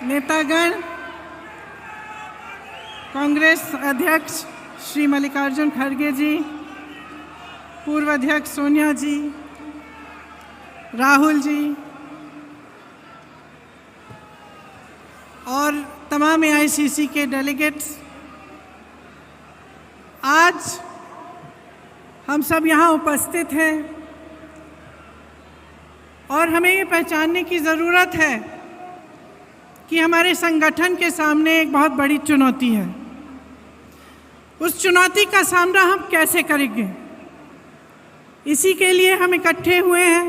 नेतागण, कांग्रेस अध्यक्ष श्री मल्लिकार्जुन खड़गे जी, पूर्व अध्यक्ष सोनिया जी, राहुल जी और तमाम एआईसीसी के डेलीगेट्स, आज हम सब यहाँ उपस्थित हैं और हमें ये पहचानने की ज़रूरत है कि हमारे संगठन के सामने एक बहुत बड़ी चुनौती है। उस चुनौती का सामना हम कैसे करेंगे, इसी के लिए हम इकट्ठे हुए हैं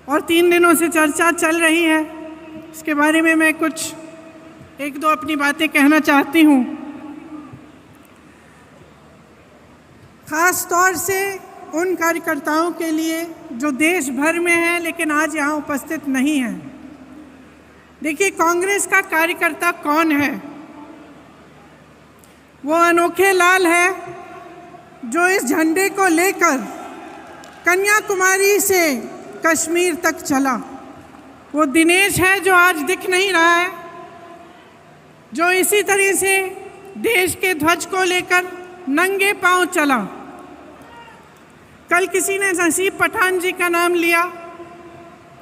और 3 दिनों से चर्चा चल रही है। इसके बारे में मैं कुछ एक दो अपनी बातें कहना चाहती हूँ। ख़ास तौर से उन कार्यकर्ताओं के लिए जो देश भर में हैं लेकिन आज यहाँ उपस्थित नहीं हैं। देखिए, कांग्रेस का कार्यकर्ता कौन है? वो अनोखे लाल है जो इस झंडे को लेकर कन्याकुमारी से कश्मीर तक चला। वो दिनेश है जो आज दिख नहीं रहा है, जो इसी तरह से देश के ध्वज को लेकर नंगे पांव चला। कल किसी ने नसीब पठान जी का नाम लिया,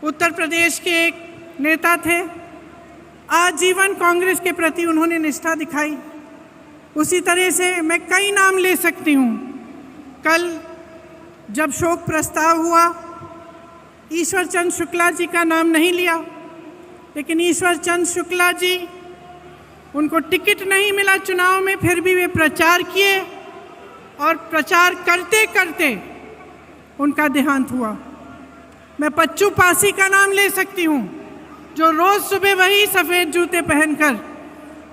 उत्तर प्रदेश के एक नेता थे। आजीवन कांग्रेस के प्रति उन्होंने निष्ठा दिखाई। उसी तरह से मैं कई नाम ले सकती हूँ। कल जब शोक प्रस्ताव हुआ, ईश्वर चंद शुक्ला जी का नाम नहीं लिया, लेकिन ईश्वर चंद शुक्ला जी, उनको टिकट नहीं मिला चुनाव में, फिर भी वे प्रचार किए और प्रचार करते करते उनका देहांत हुआ। मैं पच्चू पासी का नाम ले सकती हूँ, जो रोज़ सुबह वही सफ़ेद जूते पहनकर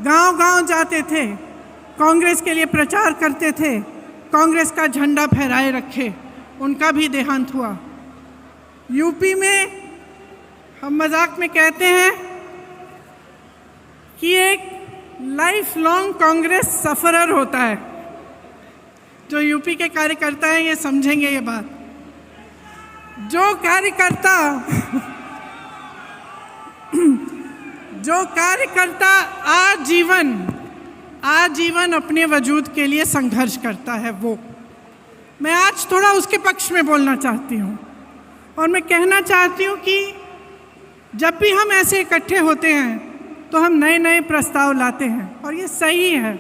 गांव-गांव जाते थे, कांग्रेस के लिए प्रचार करते थे, कांग्रेस का झंडा फहराए रखे। उनका भी देहांत हुआ। यूपी में हम मजाक में कहते हैं कि एक लाइफ लॉन्ग कांग्रेस सफरर होता है। जो यूपी के कार्यकर्ता हैं ये समझेंगे ये बात। जो कार्यकर्ता आजीवन अपने वजूद के लिए संघर्ष करता है, वो मैं आज थोड़ा उसके पक्ष में बोलना चाहती हूँ। और मैं कहना चाहती हूँ कि जब भी हम ऐसे इकट्ठे होते हैं तो हम नए नए प्रस्ताव लाते हैं और ये सही है।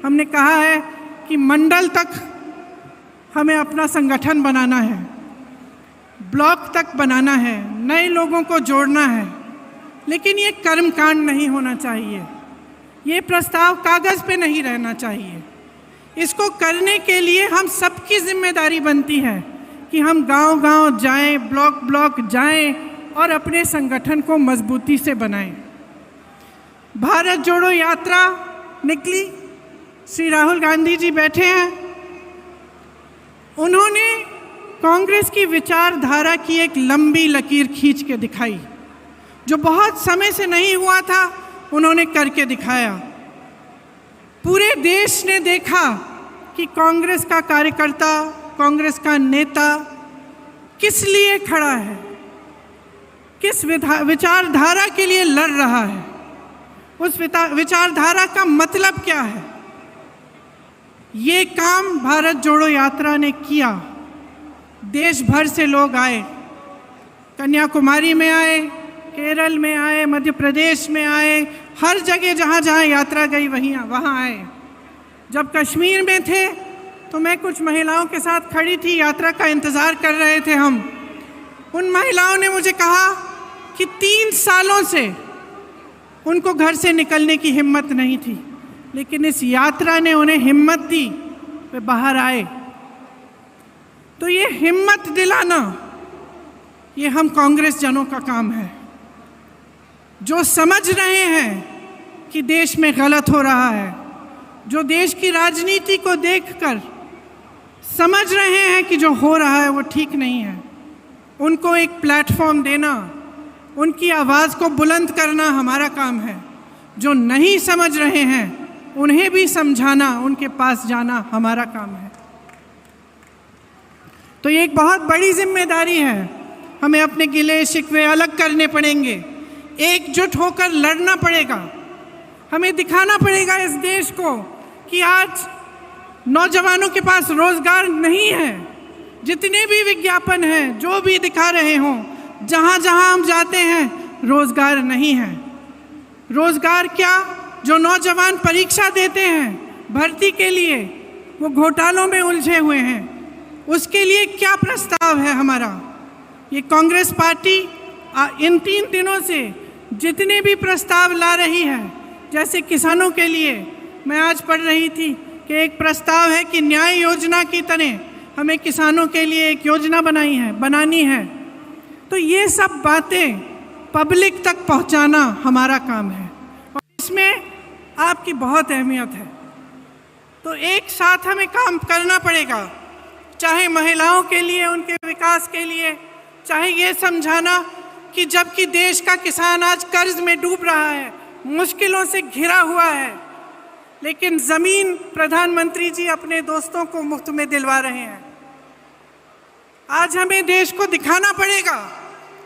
हमने कहा है कि मंडल तक हमें अपना संगठन बनाना है, ब्लॉक तक बनाना है, नए लोगों को जोड़ना है, लेकिन ये कर्मकांड नहीं होना चाहिए। ये प्रस्ताव कागज़ पे नहीं रहना चाहिए। इसको करने के लिए हम सबकी जिम्मेदारी बनती है कि हम गांव-गांव जाएं, ब्लॉक ब्लॉक जाएं और अपने संगठन को मजबूती से बनाएं। भारत जोड़ो यात्रा निकली, श्री राहुल गांधी जी बैठे हैं। उन्होंने कांग्रेस की विचारधारा की एक लंबी लकीर खींच के दिखाई। जो बहुत समय से नहीं हुआ था, उन्होंने करके दिखाया। पूरे देश ने देखा कि कांग्रेस का कार्यकर्ता, कांग्रेस का नेता किस लिए खड़ा है, किस विचारधारा के लिए लड़ रहा है, उस विचारधारा का मतलब क्या है। ये काम भारत जोड़ो यात्रा ने किया। देश भर से लोग आए, कन्याकुमारी में आए, केरल में आए, मध्य प्रदेश में आए, हर जगह जहाँ जहाँ यात्रा गई वहाँ आए। जब कश्मीर में थे तो मैं कुछ महिलाओं के साथ खड़ी थी, यात्रा का इंतज़ार कर रहे थे हम। उन महिलाओं ने मुझे कहा कि 3 सालों से उनको घर से निकलने की हिम्मत नहीं थी, लेकिन इस यात्रा ने उन्हें हिम्मत दी, वे बाहर आए। तो ये हिम्मत दिलाना, ये हम कांग्रेस जनों का काम है, जो समझ रहे हैं कि देश में गलत हो रहा है, जो देश की राजनीति को देखकर समझ रहे हैं कि जो हो रहा है वो ठीक नहीं है। उनको एक प्लेटफॉर्म देना, उनकी आवाज़ को बुलंद करना हमारा काम है। जो नहीं समझ रहे हैं उन्हें भी समझाना, उनके पास जाना हमारा काम है। तो ये एक बहुत बड़ी जिम्मेदारी है। हमें अपने गिले शिकवे अलग करने पड़ेंगे एकजुट होकर लड़ना पड़ेगा। हमें दिखाना पड़ेगा इस देश को कि आज नौजवानों के पास रोजगार नहीं है। जितने भी विज्ञापन हैं, जो भी दिखा रहे हों, जहाँ जहाँ हम जाते हैं रोजगार नहीं है। रोजगार क्या, जो नौजवान परीक्षा देते हैं भर्ती के लिए, वो घोटालों में उलझे हुए हैं। उसके लिए क्या प्रस्ताव है हमारा? ये कांग्रेस पार्टी इन 3 दिनों से जितने भी प्रस्ताव ला रही है, जैसे किसानों के लिए मैं आज पढ़ रही थी कि एक प्रस्ताव है कि न्याय योजना की तरह हमें किसानों के लिए एक योजना बनानी है। तो ये सब बातें पब्लिक तक पहुंचाना हमारा काम है और इसमें आपकी बहुत अहमियत है। तो एक साथ हमें काम करना पड़ेगा, चाहे महिलाओं के लिए, उनके विकास के लिए, चाहे ये समझाना कि जबकि देश का किसान आज कर्ज में डूब रहा है, मुश्किलों से घिरा हुआ है, लेकिन ज़मीन प्रधानमंत्री जी अपने दोस्तों को मुफ्त में दिलवा रहे हैं। आज हमें देश को दिखाना पड़ेगा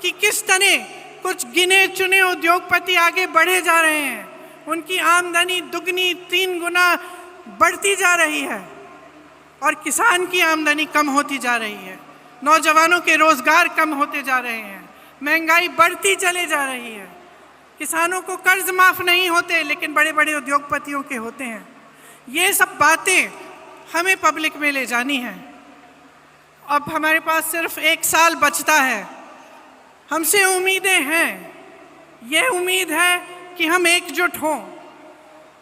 कि किस तरह कुछ गिने चुने उद्योगपति आगे बढ़े जा रहे हैं, उनकी आमदनी दुगनी 3 गुना बढ़ती जा रही है और किसान की आमदनी कम होती जा रही है, नौजवानों के रोजगार कम होते जा रहे हैं, महंगाई बढ़ती चले जा रही है, किसानों को कर्ज माफ़ नहीं होते लेकिन बड़े बड़े उद्योगपतियों के होते हैं। ये सब बातें हमें पब्लिक में ले जानी है। अब हमारे पास सिर्फ 1 साल बचता है। हमसे उम्मीदें हैं, ये उम्मीद है कि हम एकजुट हों,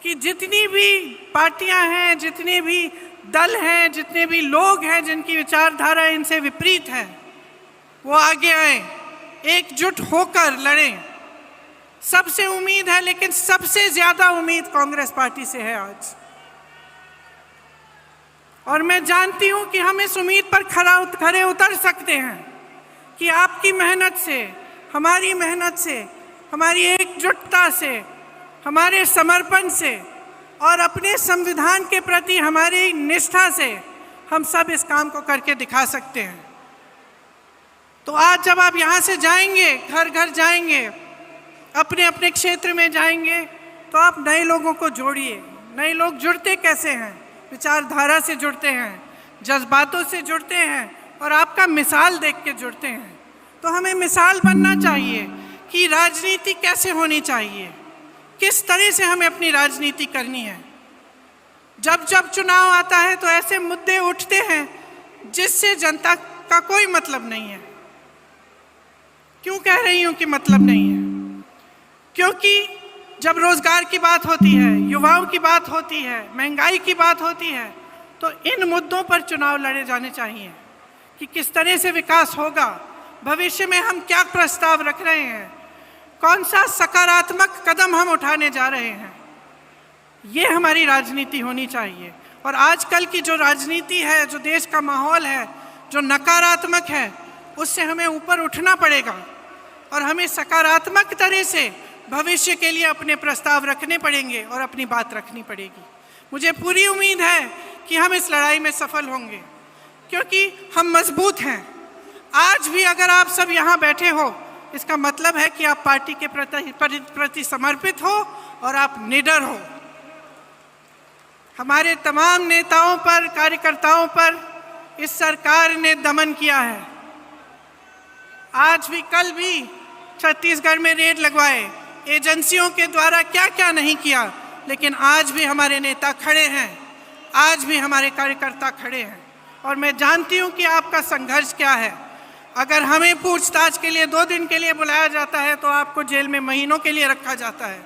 कि जितनी भी पार्टियां हैं, जितने भी दल हैं, जितने भी लोग हैं जिनकी विचारधारा इनसे विपरीत है, वो आगे आए, एकजुट होकर लड़ें। सबसे उम्मीद है, लेकिन सबसे ज़्यादा उम्मीद कांग्रेस पार्टी से है आज। और मैं जानती हूं कि हम इस उम्मीद पर खरे उतर सकते हैं कि आपकी मेहनत से, हमारी मेहनत से, हमारी एकजुटता से, हमारे समर्पण से और अपने संविधान के प्रति हमारी निष्ठा से हम सब इस काम को करके दिखा सकते हैं। तो आज जब आप यहाँ से जाएंगे, घर घर जाएंगे, अपने अपने क्षेत्र में जाएंगे, तो आप नए लोगों को जोड़िए। नए लोग जुड़ते कैसे हैं? विचारधारा से जुड़ते हैं, जज्बातों से जुड़ते हैं और आपका मिसाल देख के जुड़ते हैं। तो हमें मिसाल बनना चाहिए कि राजनीति कैसे होनी चाहिए, किस तरह से हमें अपनी राजनीति करनी है। जब जब चुनाव आता है तो ऐसे मुद्दे उठते हैं जिससे जनता का कोई मतलब नहीं है। क्यों कह रही हूँ कि मतलब नहीं है? क्योंकि जब रोजगार की बात होती है, युवाओं की बात होती है, महंगाई की बात होती है, तो इन मुद्दों पर चुनाव लड़े जाने चाहिए कि किस तरह से विकास होगा, भविष्य में हम क्या प्रस्ताव रख रहे हैं, कौन सा सकारात्मक कदम हम उठाने जा रहे हैं। ये हमारी राजनीति होनी चाहिए। और आजकल की जो राजनीति है, जो देश का माहौल है, जो नकारात्मक है, उससे हमें ऊपर उठना पड़ेगा और हमें सकारात्मक तरह से भविष्य के लिए अपने प्रस्ताव रखने पड़ेंगे और अपनी बात रखनी पड़ेगी। मुझे पूरी उम्मीद है कि हम इस लड़ाई में सफल होंगे, क्योंकि हम मजबूत हैं। आज भी अगर आप सब यहाँ बैठे हो, इसका मतलब है कि आप पार्टी के प्रति समर्पित हो और आप निडर हो। हमारे तमाम नेताओं पर, कार्यकर्ताओं पर इस सरकार ने दमन किया है। आज भी, कल भी छत्तीसगढ़ में रेड लगवाए, एजेंसियों के द्वारा क्या क्या नहीं किया, लेकिन आज भी हमारे नेता खड़े हैं, आज भी हमारे कार्यकर्ता खड़े हैं। और मैं जानती हूँ कि आपका संघर्ष क्या है। अगर हमें पूछताछ के लिए 2 दिन के लिए बुलाया जाता है तो आपको जेल में महीनों के लिए रखा जाता है।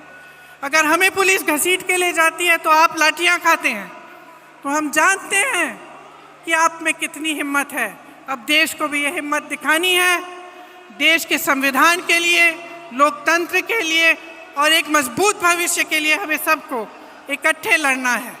अगर हमें पुलिस घसीट के ले जाती है तो आप लाठियाँ खाते हैं। तो हम जानते हैं कि आप में कितनी हिम्मत है। अब देश को भी ये हिम्मत दिखानी है, देश के संविधान के लिए, लोकतंत्र के लिए और एक मजबूत भविष्य के लिए हमें सबको इकट्ठे लड़ना है।